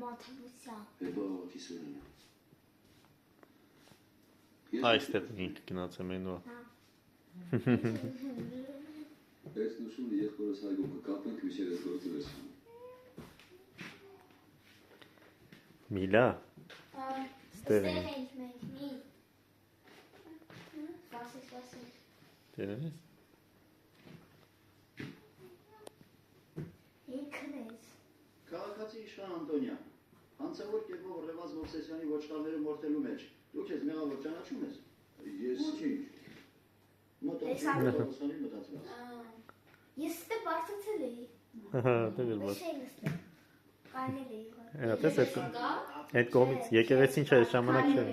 Մաթեմատիկա։ Հետո աղաքիսորեն։ Այստեղ ինքը գնաց է մենուա։ Ես նշում երկորս հայգում կկապենք միշեր ես գործել ես։ Միլա։ Ստեղ ենք մենք մի։ Սպասի։ Տերեն ես։ Ինքն ես։ Քաղաքացի Իշխան Անտոնյան, հանցավոր կերպով Ռևազ Մովսեսյանի ոչխարները մորթելու մեջ, դուք ես մեղավոր ճանաչում ես։ Ես Ոչինչ։ Մտածված։ Ես ստե բարձացել էի։ Հա, դե դեր բաց։ Չէի նստել։ Կանել էի։ Այդպես այդ կողմից եկեղեցին չէ, ժամանակ չէ։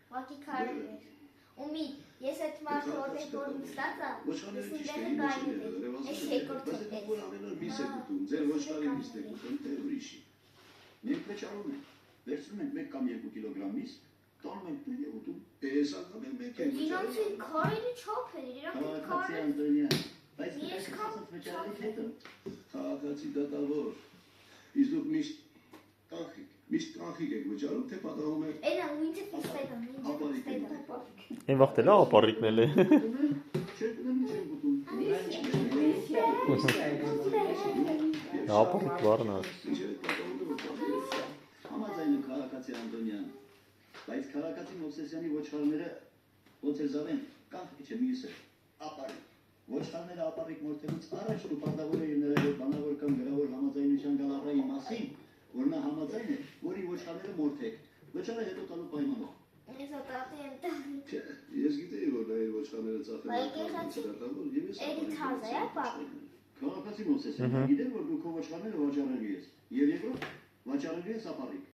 Ուղղակի քարել էր։ Ու մի ես այդ մարդը որ նստած է։ Ոչխարները ճիշտ էին կանել էի։ Ռևազը։ Ես երկրորդը Բայց որ ամեն օր միս եք ուտում, ձեր ոչխարի միս եք ուտում, թե ուրիշի։ Մենք վճարում ենք, վերցնում ենք 1 կամ 2 կիլոգրամ միս, տանում ենք տուն եւ ուտում։ Ես անգամ եմ մեկ եմ Իրանցի քարերը չափ են, իրանք Քաղաքացի քարերը։ Անտոնյան, բայց Ես ես քան վճարի հետո։ Քաղաքացի դատավոր։ Իսկ դուք միշտ կանխիկ եք վճարում, թե պատահում է Էնա ու ինձ ֆիստեդա, Այն վաղ էլ ապարիկն էլ է։ Ապարիկ բառն է։ Համաձայն եմ քաղաքացի Անտոնյան, բայց քաղաքացի Մովսեսյանի ոչխարները ոնց է զավեն, կանխի չէ մյուսը, ապարիկ։ Ոչխարները ապարիկ մորթելուց առաջ ու պարտավոր է նրա հետ բանավոր կամ գրավոր համաձայնության գալարայի մասին, որ նա համաձայն է, որի ոչխարները մորթեք, վճարը հետո տալու պայմանով։ Ես ատատի եմ տալի։ Ես գիտեի, որ նա իր ոչխարները ծախել Բայց եկեղեցի էլի թազ է, ապա։ Քաղաքացի Մովսեսյան, գիտեմ, որ դու քո ոչխարները վաճառելու ես, եւ երկրորդ վաճառելու ես ապարիկ։